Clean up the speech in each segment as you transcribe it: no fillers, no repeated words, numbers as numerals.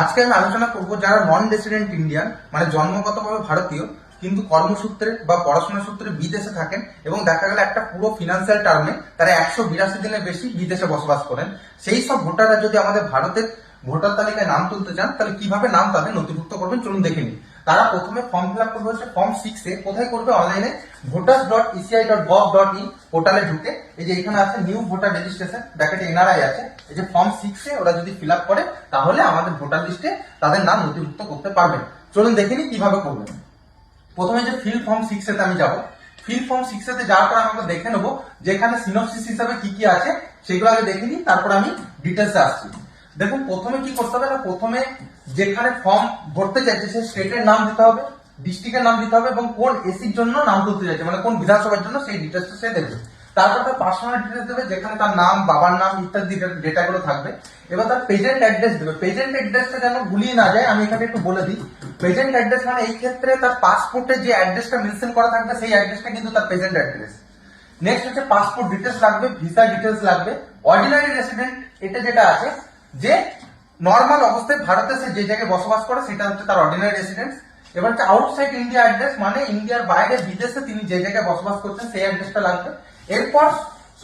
আজকে আমি আলোচনা করব যারা নন রেসিডেন্ট ইন্ডিয়ান, মানে জন্মগতভাবে ভারতীয় কিন্তু কর্মসূত্রে বা পড়াশোনা সূত্রে বিদেশে থাকেন এবং দেখা গেল একটা পুরো ফিনান্সিয়াল টার্মে তারা 182 দিনের বেশি বিদেশে বসবাস করেন। সেই সব ভোটাররা যদি আমাদের ভারতের ভোটার তালিকায় নাম তুলতে চান, তাহলে কিভাবে নাম তাদের নথিভুক্ত করবেন চলুন দেখে নিন। তারা প্রথমে ফর্ম ফিল আপ করবে হচ্ছে ফর্ম 6 কোথায় করবে? অনলাইনে voters.eci.gov.in পোর্টালে ঢুকে এই যে এখানে আছে নিউ ভোটার রেজিস্ট্রেশন ব্র্যাকেটে এনআরআই আছে, এই যে ফর্ম 6 ওরা যদি ফিল আপ করে তাহলে আমাদের ভোটার লিস্টে তাদের নাম নথিভুক্ত করতে পারবেন। চলুন দেখে নিই কিভাবে করবেন। প্রথমে যে ফিল ফর্ম 6 আমি যাব। ফিল ফর্ম 6 যাওয়ার পর আমাকে দেখে নেবো যেখানে সিনোপসিস হিসাবে কি কি আছে সেগুলো আগে দেখে নিই, তারপর আমি ডিটেলসে আসছি। দেখুন প্রথমে কি করতে হবে না, প্রথমে যেখানে ফর্ম ভরতে চাইছে সেই স্টেটের নাম দিতে হবে, ডিস্ট্রিক্টের নাম দিতে হবে এবং কোন এসির জন্য নাম তুলতে চাইছে মানে কোন বিধানসভার জন্য সেই ডিটেলসটা সে দেবে। তারপর তার পার্সোনাল ডিটেলস দেবে যেখানে তার নাম, বাবার নাম ইত্যাদি ডেটাগুলো থাকবে। এবার তার প্রেজেন্ট অ্যাড্রেস দেবে। প্রেজেন্ট অ্যাড্রেসটা যেন ভুলিয়ে না যায় আমি এখানে একটু বলে দিই। প্রেজেন্ট অ্যাড্রেস মানে এই ক্ষেত্রে তার পাসপোর্টে যে অ্যাড্রেসটা মেনশন করা থাকবে সেই অ্যাড্রেসটা কিন্তু তার প্রেজেন্ট অ্যাড্রেস। নেক্সট হচ্ছে পাসপোর্ট ডিটেলস লাগবে, ভিসা ডিটেলস লাগবে। অর্ডিনারি রেসিডেন্ট এটা যেটা আছে যে নর্মাল অবস্থায় ভারতে সে যে জায়গায় বসবাস করে সেটা হচ্ছে তার অর্ডিনারি রেসিডেন্স। এবার হচ্ছে আউটসাইড ইন্ডিয়া অ্যাড্রেস মানে ইন্ডিয়ার বাইরে বিদেশে তিনি যে জায়গায় বসবাস করছেন সেই অ্যাড্রেসটা লাগবে। এরপর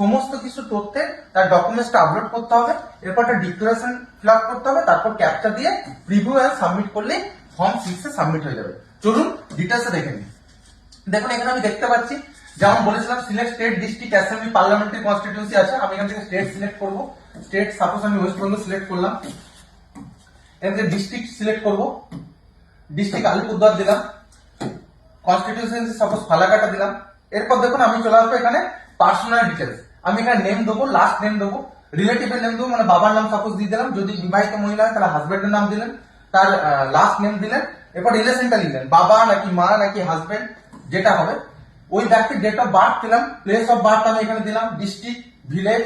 সমস্ত কিছু তথ্যে তার ডকুমেন্টসটা আপলোড করতে হবে। এরপর একটা ডিক্লারেশন ফিল আপ করতে হবে, তারপর ক্যাপচা দিয়ে প্রিভিউ এন্ড সাবমিট করলেই ফর্ম 6 সাবমিট হয়ে যাবে। চলুন ডিটেলসে দেখে নিই। দেখুন এখানে আমি দেখতে পাচ্ছি যেমন বলেছিলাম select state, district, assembly, parliamentary constituency আছে। আমি এখান থেকে স্টেট সিলেক্ট করব। স্টেট সাপোজ আমি ওয়েস্ট বেঙ্গল সিলেক্ট করলাম। এখানে ডিস্ট্রিক্ট সিলেক্ট করব, ডিস্ট্রিক্ট আলিপুরদুয়ার দিলাম। কনস্টিটিউয়েন্সি সাপোজ ফালাকাটা দিলাম। এরপর দেখুন আমি চলে আসবো এখানে পার্সোনাল ডিটেলস। আমি এখানে নেম দেবো, লাস্ট নেম দেবো, রিলেটিভের নেম দেবো মানে বাবার নাম সাপোজ দিয়ে দিলাম। যদি বিবাহিত মহিলা হয় তাহলে হাজবেন্ডের নাম দিলেন, তার লাস্ট নেম দিলেন। এরপর রিলেশনটা লিখলেন, বাবা নাকি মা নাকি হাজবেন্ড যেটা হবে। ওই ব্যক্তির ডেট অফ বার্থ দিলাম, প্লেস অফ বার্থ আমি এখানে দিলাম, ডিস্ট্রিক্ট, ভিলেজ।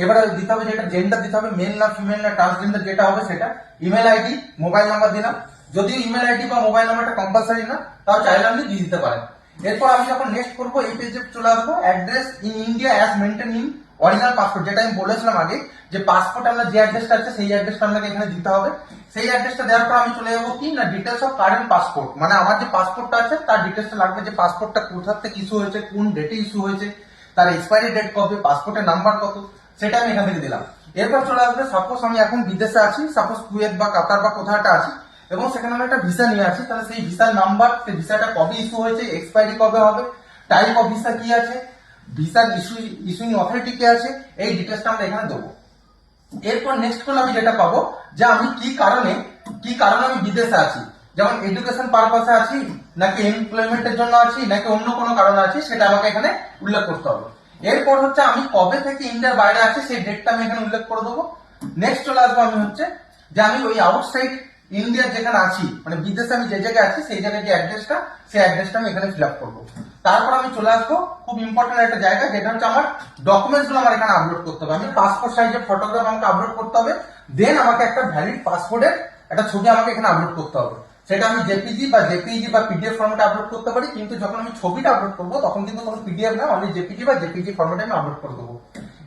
এবারে দিতে হবে যেটা জেন্ডার দিতে হবে, মেল না ফিমেল না ট্রান্সজেন্ডার যেটা হবে সেটা। ইমেল আইডি, মোবাইল নাম্বার দিলাম। যদিও ইমেল আইডি বা মোবাইল নাম্বারটা কম্পালসারি না, তাও চাইলে আপনি দিয়ে দিতে পারেন। এরপর আমি যখন নেক্সট করবো এই পেজে চলে আসবো address in India as maintain in original passport, যেটা আমি বলেছিলাম আগে যে পাসপোর্ট আপনার যে অ্যাড্রেসটা আছে সেই অ্যাড্রেসটা আপনাকে এখানে দিতে হবে। সেই অ্যাড্রেসটা দেওয়ার পর আমি চলে যাবো কি না ডিটেলস অফ কারেন্ট পাসপোর্ট, মানে আমার যে পাসপোর্টটা আছে তার ডিটেলসটা লাগবে, যে পাসপোর্টটা কোথা থেকে ইস্যু হয়েছে, কোন ডেটে ইস্যু হয়েছে, তার এক্সপায়ারি ডেট কবে, পাসপোর্টের নাম্বার কত, সেটা আমি এখান থেকে দিলাম। এরপর চলে আসবে সাপোজ আমি এখন বিদেশে আছি, সাপোজ কুয়েত বা কাতার বা কোথাও একটা আছি এবং সেখানে আমি একটা ভিসা নিয়ে আছি, তাহলে সেই ভিসার নাম্বার, সেই ভিসাটা কবে ইস্যু হয়েছে, এক্সপায়ারি কবে হবে, টাইপ অফ ভিসা কি আছে, ভিসার ইস্যুইং অথরিটি কে আছে, এই ডিটেলসটা আমরা এখানে দেবো। এরপর নেক্সট করলে আমি যেটা পাবো যে আমি কি কারণে আমি বিদেশে আছি, যেমন এডুকেশন পারপাসে আছি নাকি এমপ্লয়মেন্টের জন্য আছি নাকি অন্য কোনো কারণে আছি সেটা আমাকে এখানে উল্লেখ করতে হবে। এরপর হচ্ছে আমি কবে থেকে ইন্ডিয়ার বাইরে আছি সেই ডেটটা আমি এখানে উল্লেখ করে দেবো। নেক্সট চলে আসবো আমি হচ্ছে যে আমি ওই আউটসাইড ইন্ডিয়ার যেখানে আছি মানে বিদেশে আমি যে জায়গায় আছি সেই জায়গায় যে অ্যাড্রেসটা সেই অ্যাড্রেসটা আমি এখানে ফিল আপ করবো। তারপর আমি চলে আসবো খুব ইম্পর্টেন্ট একটা জায়গা যেটা হচ্ছে আমার ডকুমেন্টস গুলো আমার এখানে আপলোড করতে হবে। আমি পাসপোর্ট সাইজের ফটোগ্রাফ আমাকে আপলোড করতে হবে, দেন আমাকে একটা ভ্যালিড পাসপোর্টের একটা ছবি আমাকে এখানে আপলোড করতে হবে। সেটা আমি জেপিজি বা পিডিএফ ফরম্যাটে আপলোড করতে পারি, কিন্তু যখন আমি ছবিটা আপলোড করবো তখন কিন্তু কোনো পিডিএফ না, অনলি জেপিজি ফরম্যাটে আমি আপলোড করে দেবো।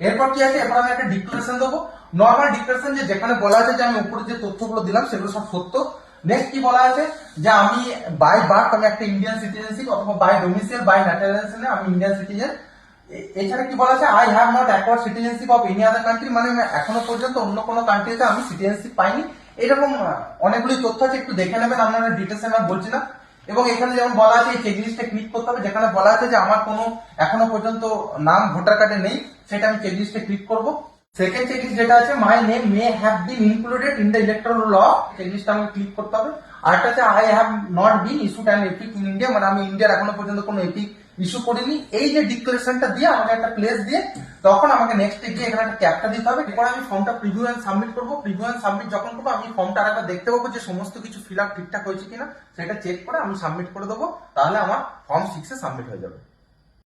এরপর কি আছে, এরপর আমি একটা ডিক্লারেশন দেবো, নর্মাল ডিক্লারেশন যেখানে বলা আছে যে আমি উপরে যে তথ্যগুলো দিলাম সেগুলো সব সত্য। নেক্সট কি বলা আছে যে আমি বাই বার্থ আমি একটা ইন্ডিয়ান সিটিজেনশিপ অথবা বাই ডোমিসাইল বাই ন্যাচারালাইজেশনে আমি ইন্ডিয়ান সিটিজেন। এছাড়া কি বলা আছে I have not acquired citizenship of any other country, মানে এখনো পর্যন্ত অন্য কোনো কান্ট্রিতে আমি সিটিজেনশিপ পাইনি। এরকম অনেকগুলি তথ্য আছে, একটু দেখে নেবেন, আপনারা ডিটেলস আমি বলছি না। এবং এখানে যেমন বলা আছে এই চেকলিস্টে ক্লিক করতে হবে, যেখানে বলা আছে যে আমার কোনো এখনো পর্যন্ত নাম ভোটার কার্ডে নেই সেটা আমি চেকলিস্টে ক্লিক করব। সেকেন্ড চেকলিস্ট যেটা আছে my name may have been included in the electoral roll, চেকলিস্টে আমাকে ক্লিক করতে হবে। আরেকটা আছে I have not been issued an EPIC in India, মানে আমি ইন্ডিয়ার এখনো পর্যন্ত কোনো এপিক ইস্যু করিনি। এই যে ডিক্লারেশনটা দিয়ে আমাকে একটা প্লেস দিয়ে তখন আমাকে নেক্সট গিয়ে এখানে একটা ক্যাপটা দিতে হবে। এরপর আমি ফর্মটা প্রিভিউ এন্ড সাবমিট করবো। প্রিভিউ এন্ড সাবমিট যখন করবো আমি ফর্মটা আরেকবার দেখতে পাবো যে সমস্ত কিছু ফিল আপ ঠিকঠাক হয়েছে কিনা, সেটা চেক করে আমি সাবমিট করে দেবো, তাহলে আমার ফর্ম 6 সাবমিট হয়ে যাবে।